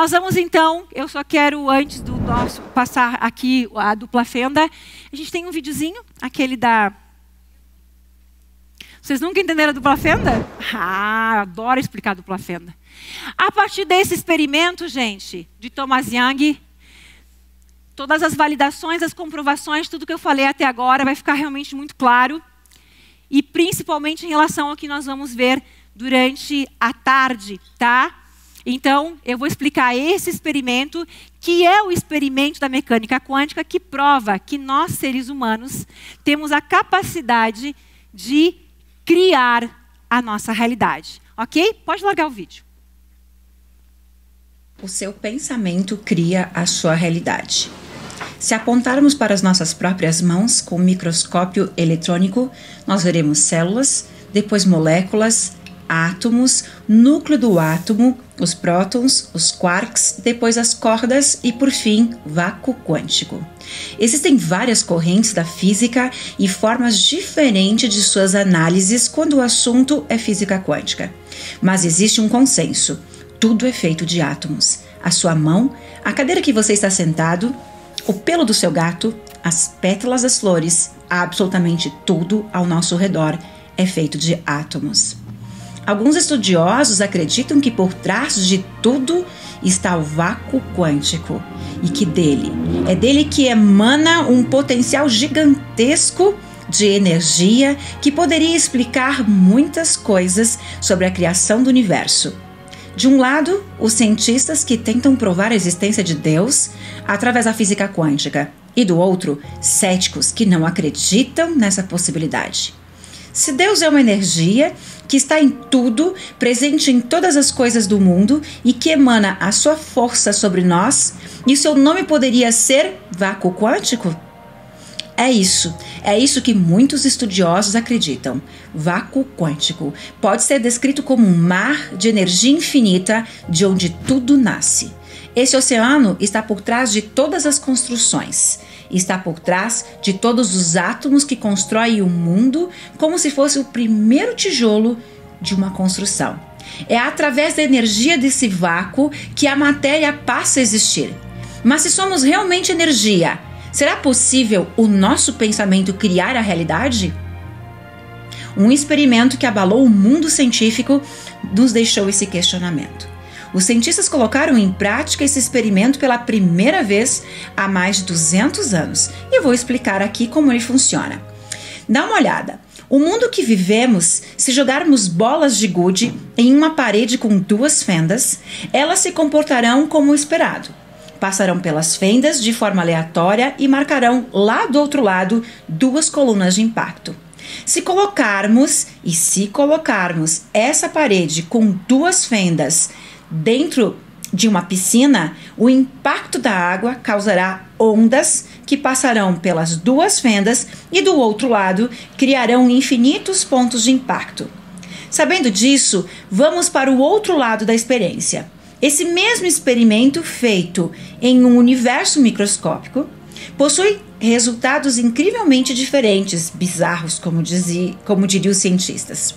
Nós vamos então, eu só quero antes do nosso passar aqui a dupla fenda, a gente tem um videozinho, aquele da... Vocês nunca entenderam a dupla fenda? Ah, adoro explicar a dupla fenda. A partir desse experimento, gente, de Thomas Young, todas as validações, as comprovações, tudo que eu falei até agora vai ficar realmente muito claro. E principalmente em relação ao que nós vamos ver durante a tarde, tá? Então, eu vou explicar esse experimento, que é o experimento da mecânica quântica, que prova que nós, seres humanos, temos a capacidade de criar a nossa realidade. Ok? Pode largar o vídeo. O seu pensamento cria a sua realidade. Se apontarmos para as nossas próprias mãos com um microscópio eletrônico, nós veremos células, depois moléculas, átomos, núcleo do átomo, os prótons, os quarks, depois as cordas e, por fim, vácuo quântico. Existem várias correntes da física e formas diferentes de suas análises quando o assunto é física quântica. Mas existe um consenso. Tudo é feito de átomos. A sua mão, a cadeira que você está sentado, o pelo do seu gato, as pétalas das flores, absolutamente tudo ao nosso redor é feito de átomos. Alguns estudiosos acreditam que por trás de tudo está o vácuo quântico e que é dele que emana um potencial gigantesco de energia que poderia explicar muitas coisas sobre a criação do universo. De um lado, os cientistas que tentam provar a existência de Deus através da física quântica, e do outro, céticos que não acreditam nessa possibilidade. Se Deus é uma energia que está em tudo, presente em todas as coisas do mundo e que emana a sua força sobre nós, e seu nome poderia ser vácuo quântico? É isso que muitos estudiosos acreditam. Vácuo quântico pode ser descrito como um mar de energia infinita de onde tudo nasce. Esse oceano está por trás de todas as construções. Está por trás de todos os átomos que constroem o mundo como se fosse o primeiro tijolo de uma construção. É através da energia desse vácuo que a matéria passa a existir. Mas se somos realmente energia, será possível o nosso pensamento criar a realidade? Um experimento que abalou o mundo científico nos deixou esse questionamento. Os cientistas colocaram em prática esse experimento pela primeira vez há mais de 200 anos. E eu vou explicar aqui como ele funciona. Dá uma olhada. O mundo que vivemos, se jogarmos bolas de gude em uma parede com duas fendas, elas se comportarão como esperado. Passarão pelas fendas de forma aleatória e marcarão lá do outro lado duas colunas de impacto. Se colocarmos essa parede com duas fendas dentro de uma piscina, o impacto da água causará ondas que passarão pelas duas fendas e do outro lado criarão infinitos pontos de impacto. Sabendo disso, vamos para o outro lado da experiência. Esse mesmo experimento feito em um universo microscópico possui resultados incrivelmente diferentes, bizarros, como diriam os cientistas.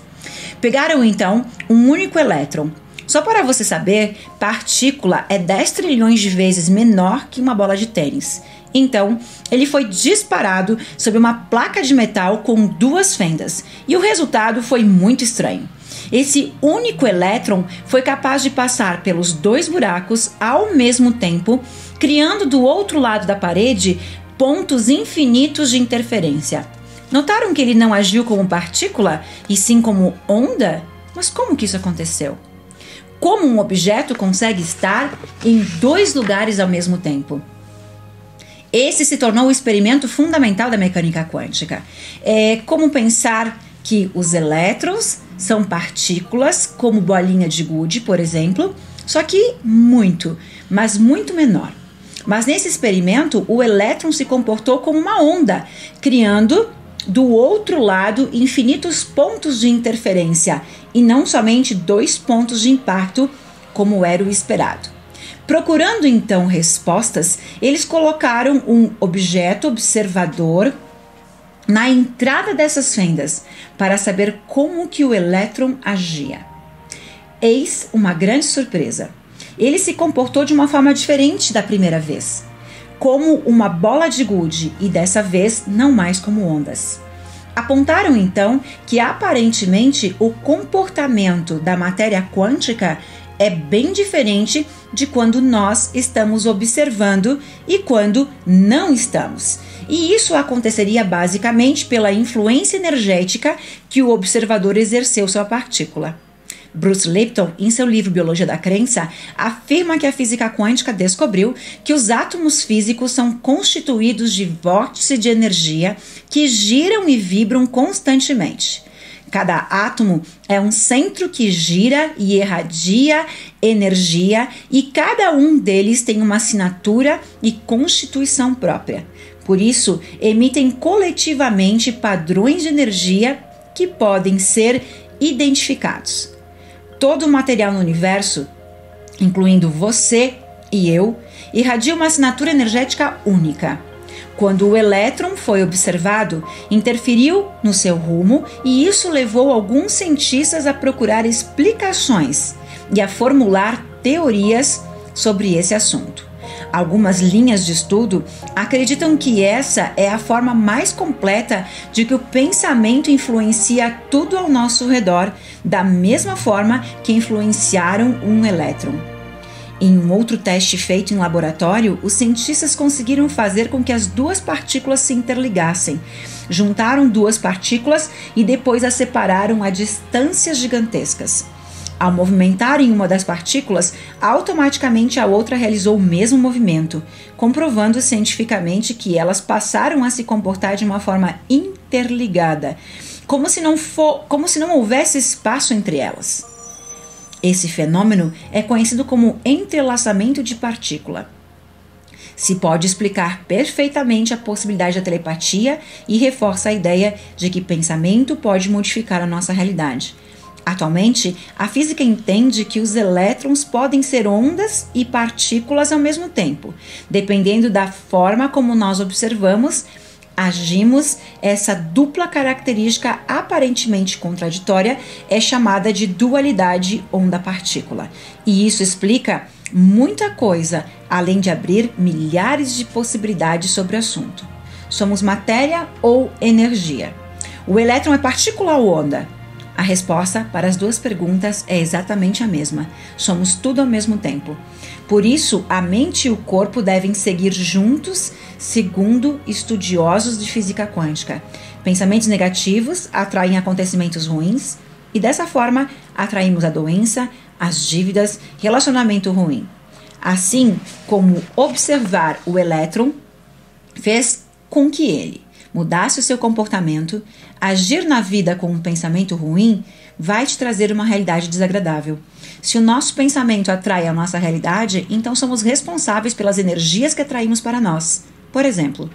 Pegaram então um único elétron. Só para você saber, partícula é 10 trilhões de vezes menor que uma bola de tênis. Então, ele foi disparado sobre uma placa de metal com duas fendas. E o resultado foi muito estranho. Esse único elétron foi capaz de passar pelos dois buracos ao mesmo tempo, criando do outro lado da parede pontos infinitos de interferência. Notaram que ele não agiu como partícula, e sim como onda? Mas como que isso aconteceu? Como um objeto consegue estar em dois lugares ao mesmo tempo? Esse se tornou o experimento fundamental da mecânica quântica. É como pensar que os elétrons são partículas, como bolinha de gude, por exemplo, só que mas muito menor. Mas nesse experimento, o elétron se comportou como uma onda, criando do outro lado infinitos pontos de interferência e não somente dois pontos de impacto, como era o esperado. Procurando então respostas, eles colocaram um objeto observador na entrada dessas fendas para saber como que o elétron agia. Eis uma grande surpresa. ele se comportou de uma forma diferente da primeira vez, como uma bola de gude e dessa vez não mais como ondas. Apontaram então que aparentemente o comportamento da matéria quântica é bem diferente de quando nós estamos observando e quando não estamos. E isso aconteceria basicamente pela influência energética que o observador exerceu sobre a partícula. Bruce Lipton, em seu livro Biologia da Crença, afirma que a física quântica descobriu que os átomos físicos são constituídos de vórtices de energia que giram e vibram constantemente. Cada átomo é um centro que gira e irradia energia e cada um deles tem uma assinatura e constituição própria. Por isso, emitem coletivamente padrões de energia que podem ser identificados. Todo o material no universo, incluindo você e eu, irradia uma assinatura energética única. Quando o elétron foi observado, interferiu no seu rumo e isso levou alguns cientistas a procurar explicações e a formular teorias sobre esse assunto. Algumas linhas de estudo acreditam que essa é a forma mais completa de que o pensamento influencia tudo ao nosso redor, da mesma forma que influenciaram um elétron. Em um outro teste feito em laboratório, os cientistas conseguiram fazer com que as duas partículas se interligassem. Juntaram duas partículas e depois as separaram a distâncias gigantescas. Ao movimentarem uma das partículas, automaticamente a outra realizou o mesmo movimento, comprovando cientificamente que elas passaram a se comportar de uma forma interligada, como se não houvesse espaço entre elas. Esse fenômeno é conhecido como entrelaçamento de partícula. Se pode explicar perfeitamente a possibilidade da telepatia e reforça a ideia de que pensamento pode modificar a nossa realidade. Atualmente, a física entende que os elétrons podem ser ondas e partículas ao mesmo tempo. Dependendo da forma como nós observamos, agimos, essa dupla característica aparentemente contraditória é chamada de dualidade onda-partícula. E isso explica muita coisa, além de abrir milhares de possibilidades sobre o assunto. Somos matéria ou energia? O elétron é partícula ou onda? A resposta para as duas perguntas é exatamente a mesma. Somos tudo ao mesmo tempo. Por isso, a mente e o corpo devem seguir juntos, segundo estudiosos de física quântica. Pensamentos negativos atraem acontecimentos ruins e, dessa forma, atraímos a doença, as dívidas, relacionamento ruim. Assim como observar o elétron fez com que ele mudasse o seu comportamento, agir na vida com um pensamento ruim vai te trazer uma realidade desagradável. Se o nosso pensamento atrai a nossa realidade, então somos responsáveis pelas energias que atraímos para nós. Por exemplo,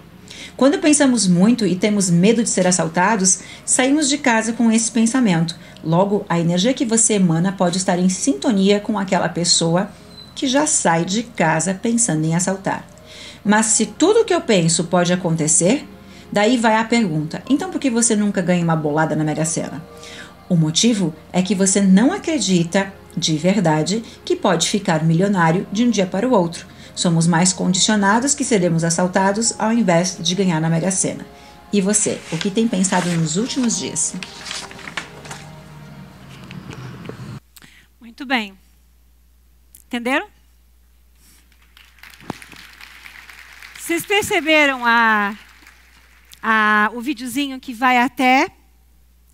quando pensamos muito e temos medo de ser assaltados, saímos de casa com esse pensamento. Logo, a energia que você emana pode estar em sintonia com aquela pessoa que já sai de casa pensando em assaltar. Mas se tudo o que eu penso pode acontecer, daí vai a pergunta: então por que você nunca ganha uma bolada na Mega Sena? O motivo é que você não acredita de verdade que pode ficar milionário de um dia para o outro. Somos mais condicionados que seremos assaltados ao invés de ganhar na Mega Sena. E você, o que tem pensado nos últimos dias? Muito bem. Entenderam? Vocês perceberam o videozinho que vai até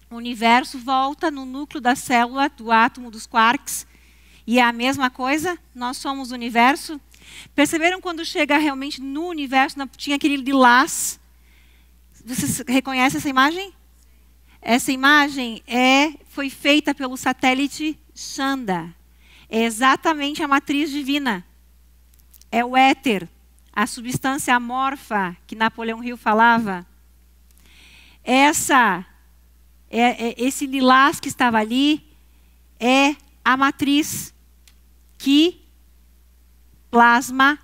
o universo, volta no núcleo da célula, do átomo, dos quarks, e é a mesma coisa? Nós somos o universo. Perceberam quando chega realmente no universo, tinha aquele lilás? Vocês reconhecem essa imagem? Essa imagem foi feita pelo satélite Chanda. É exatamente a matriz divina. É o éter, a substância amorfa que Napoleão Hill falava. Esse lilás que estava ali é a matriz que plasma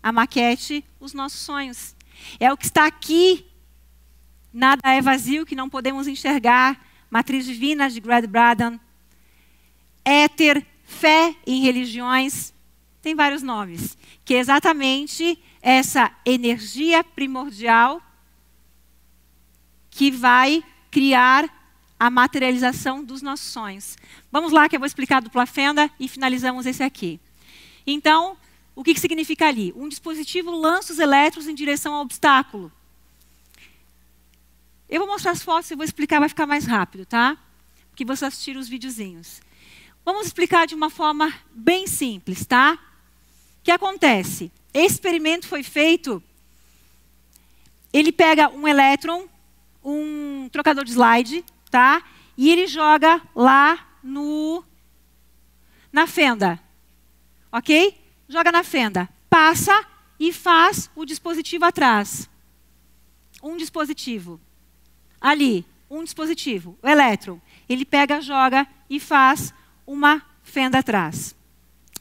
a maquete, os nossos sonhos. É o que está aqui. Nada é vazio que não podemos enxergar. Matriz divina de Greg Braden. Éter, fé em religiões. tem vários nomes, que é exatamente essa energia primordial que vai criar a materialização dos nossos sonhos. Vamos lá que eu vou explicar a dupla fenda e finalizamos esse aqui. Então, o que significa ali? Um dispositivo lança os elétrons em direção ao obstáculo. Eu vou mostrar as fotos e vou explicar, vai ficar mais rápido, tá? Porque vocês assistiram os videozinhos. Vamos explicar de uma forma bem simples, tá? O que acontece? Esse experimento foi feito, ele pega um elétron, um trocador de slide, tá? E ele joga lá na fenda, ok? Joga na fenda, passa e faz o dispositivo atrás. Um dispositivo. Ali, um dispositivo, o elétron. Ele pega, joga e faz uma fenda atrás.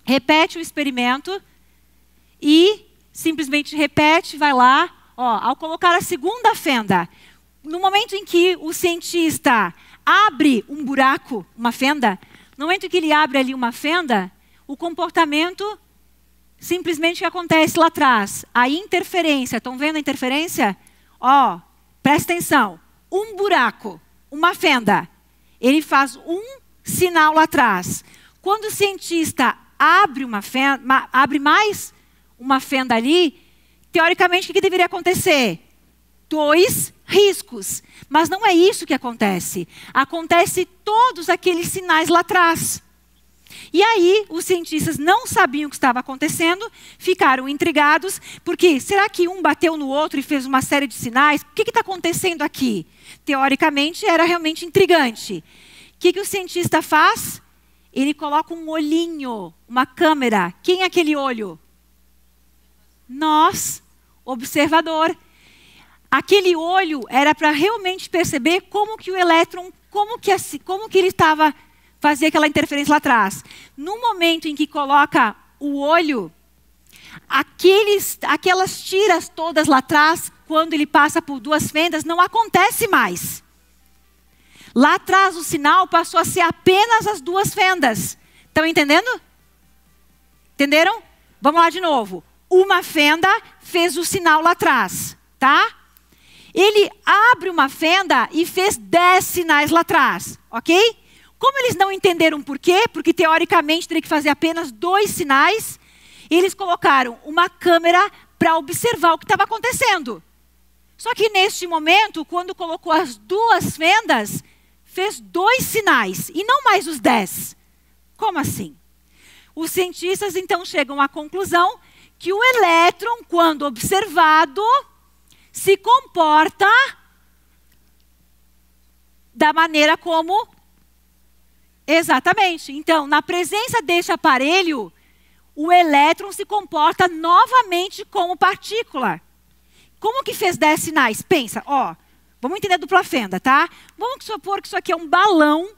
Repete o experimento e simplesmente repete, vai lá. Ó, ao colocar a segunda fenda, no momento em que o cientista abre um buraco, uma fenda, no momento em que ele abre ali uma fenda, o comportamento simplesmente que acontece lá atrás, a interferência, estão vendo a interferência? Ó, presta atenção, um buraco, uma fenda, ele faz um sinal lá atrás. Quando o cientista abre uma fenda, abre mais uma fenda ali, teoricamente o que deveria acontecer? 2 riscos. Mas não é isso que acontece. Acontece todos aqueles sinais lá atrás. E aí, os cientistas não sabiam o que estava acontecendo, ficaram intrigados, porque será que um bateu no outro e fez uma série de sinais? O que está acontecendo aqui? Teoricamente, era realmente intrigante. O que o cientista faz? Ele coloca um olhinho, uma câmera. Quem é aquele olho? Nós, observador. Aquele olho era para realmente perceber como que o elétron, como que ele estava fazendo aquela interferência lá atrás. No momento em que coloca o olho, aquelas tiras todas lá atrás, quando ele passa por 2 fendas, não acontece mais. Lá atrás o sinal passou a ser apenas as 2 fendas. Estão entendendo? Entenderam? Vamos lá de novo. Uma fenda fez o sinal lá atrás, tá? Ele abre uma fenda e fez 10 sinais lá atrás, ok? Como eles não entenderam por quê, porque teoricamente teria que fazer apenas 2 sinais, eles colocaram uma câmera para observar o que estava acontecendo. Só que neste momento, quando colocou as 2 fendas, fez 2 sinais e não mais os 10. Como assim? Os cientistas então chegam à conclusão que o elétron, quando observado, se comporta da maneira como... Exatamente. Então, na presença deste aparelho, o elétron se comporta novamente como partícula. Como que fez 10 sinais? Pensa, ó, vamos entender a dupla fenda, tá? Vamos supor que isso aqui é um balão,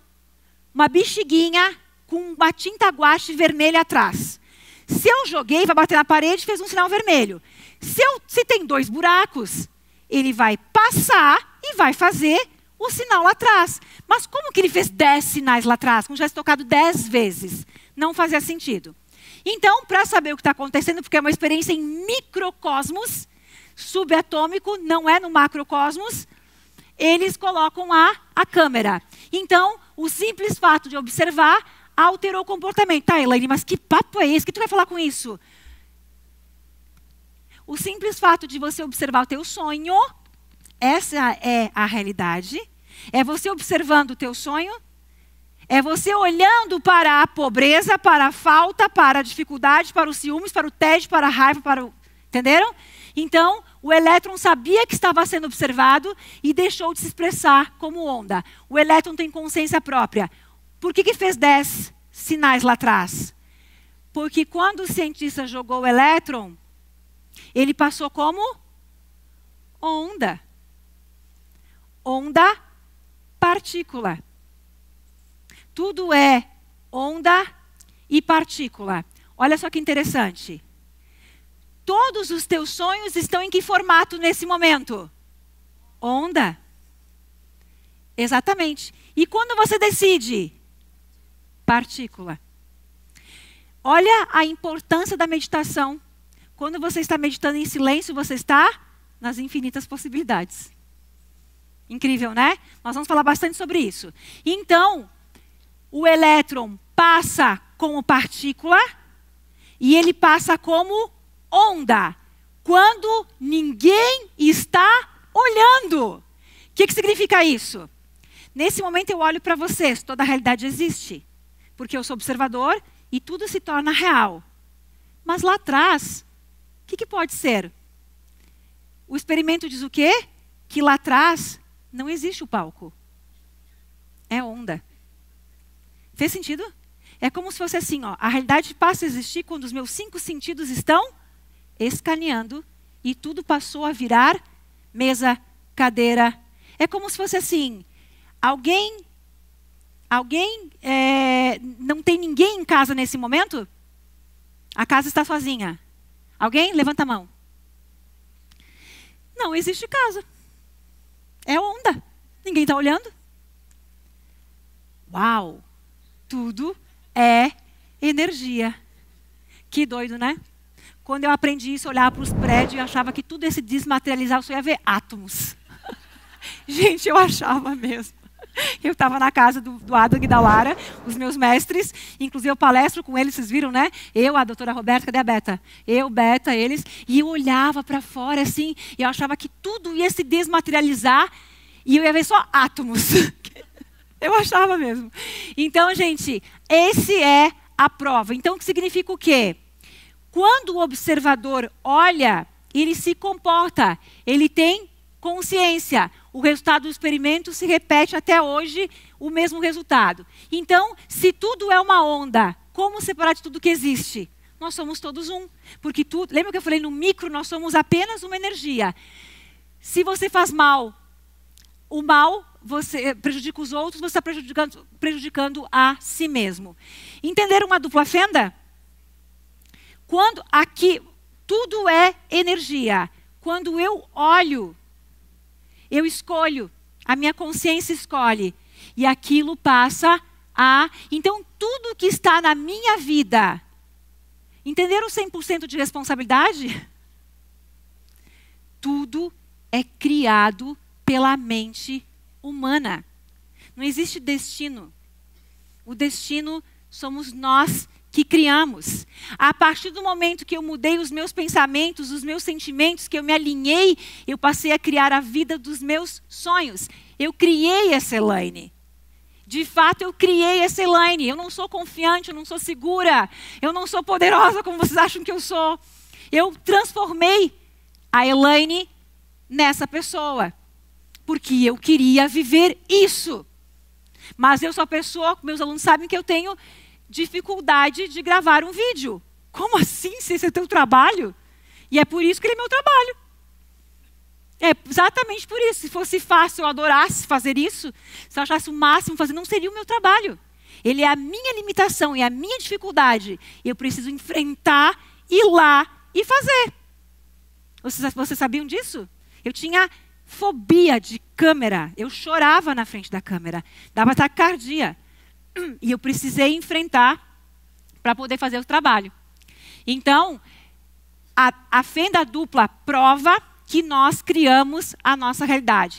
uma bexiguinha com uma tinta guache vermelha atrás. Se eu joguei, vai bater na parede, fez um sinal vermelho. Se tem 2 buracos, ele vai passar e vai fazer o sinal lá atrás. Mas como que ele fez 10 sinais lá atrás? Como já tocado 10 vezes. Não fazia sentido. Então, para saber o que está acontecendo, porque é uma experiência em microcosmos, subatômico, não é no macrocosmos, eles colocam a câmera. Então, o simples fato de observar alterou o comportamento. Tá, Elaine, mas que papo é esse? O que tu vai falar com isso? O simples fato de você observar o teu sonho, essa é a realidade. É você observando o teu sonho. É você olhando para a pobreza, para a falta, para a dificuldade, para os ciúmes, para o tédio, para a raiva, para o... Entenderam? Então, o elétron sabia que estava sendo observado e deixou de se expressar como onda. O elétron tem consciência própria. Por que fez 10 sinais lá atrás? Porque quando o cientista jogou o elétron, ele passou como onda. Onda, partícula. Tudo é onda e partícula. Olha só que interessante. Todos os teus sonhos estão em que formato nesse momento? Onda. Exatamente. E quando você decide? Partícula. Olha a importância da meditação. Quando você está meditando em silêncio, você está nas infinitas possibilidades. Incrível, né? Nós vamos falar bastante sobre isso. Então, o elétron passa como partícula e ele passa como onda. Quando ninguém está olhando. O que significa isso? Nesse momento eu olho para vocês, toda a realidade existe. Porque eu sou observador e tudo se torna real. Mas lá atrás, o que pode ser? O experimento diz o quê? Que lá atrás não existe o palco. É onda. Fez sentido? É como se fosse assim, ó, a realidade passa a existir quando os meus 5 sentidos estão escaneando e tudo passou a virar mesa, cadeira. É como se fosse assim, alguém não tem ninguém em casa nesse momento? A casa está sozinha. Alguém? Levanta a mão. Não existe casa. É onda. Ninguém está olhando. Uau! Tudo é energia. Que doido, né? Quando eu aprendi isso, eu olhava para os prédios e achava que tudo ia se desmaterializar, eu só ia ver átomos. Gente, eu achava mesmo. Eu estava na casa do Adam e da Lara, os meus mestres, inclusive eu palestro com eles, vocês viram, né? Eu, a doutora Roberta, cadê a Beta? Eu, Beta, eles, e eu olhava para fora assim, e eu achava que tudo ia se desmaterializar e eu ia ver só átomos. Eu achava mesmo. Então, gente, esse é a prova. Então, o que significa o quê? Quando o observador olha, ele se comporta, ele tem consciência. O resultado do experimento se repete até hoje, o mesmo resultado. Então, se tudo é uma onda, como separar de tudo que existe? Nós somos todos um. Porque tudo, lembra que eu falei no micro, nós somos apenas uma energia. Se você faz mal, o mal você prejudica os outros, você está prejudicando a si mesmo. Entenderam uma dupla fenda? Quando aqui tudo é energia. Quando eu olho, eu escolho, a minha consciência escolhe. E aquilo passa a... Então, tudo que está na minha vida, entenderam 100% de responsabilidade? Tudo é criado pela mente humana. Não existe destino. O destino somos nós que criamos. A partir do momento que eu mudei os meus pensamentos, os meus sentimentos, que eu me alinhei, eu passei a criar a vida dos meus sonhos. Eu criei essa Elaine. De fato, eu criei essa Elaine. Eu não sou confiante, eu não sou segura, eu não sou poderosa como vocês acham que eu sou. Eu transformei a Elaine nessa pessoa. Porque eu queria viver isso. Mas eu sou a pessoa, meus alunos sabem que eu tenho dificuldade de gravar um vídeo. Como assim? Se esse é teu trabalho? E é por isso que ele é meu trabalho. É exatamente por isso. Se fosse fácil, eu adorasse fazer isso, se eu achasse o máximo fazer, não seria o meu trabalho. Ele é a minha limitação e a minha dificuldade. Eu preciso enfrentar, ir lá e fazer. Vocês sabiam disso? Eu tinha fobia de câmera. Eu chorava na frente da câmera. Dava taquicardia. E eu precisei enfrentar para poder fazer o trabalho. Então, a fenda dupla prova que nós criamos a nossa realidade.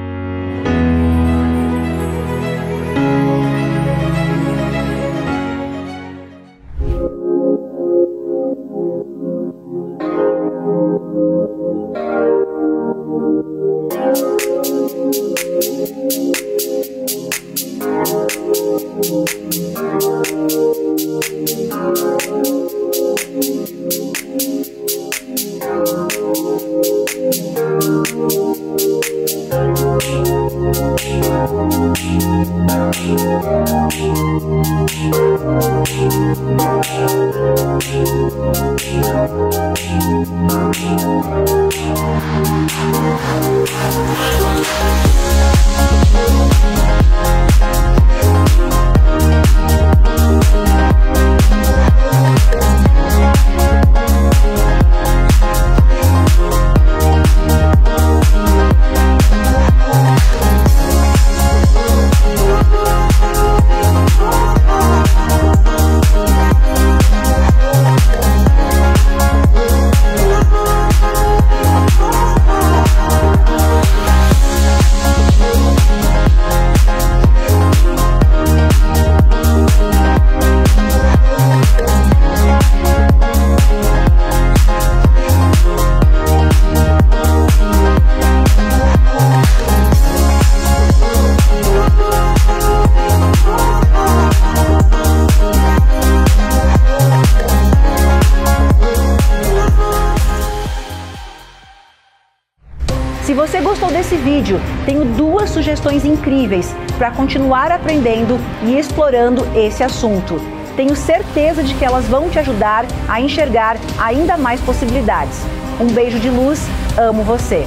gostou desse vídeo, tenho 2 sugestões incríveis para continuar aprendendo e explorando esse assunto. Tenho certeza de que elas vão te ajudar a enxergar ainda mais possibilidades. Um beijo de luz, amo você!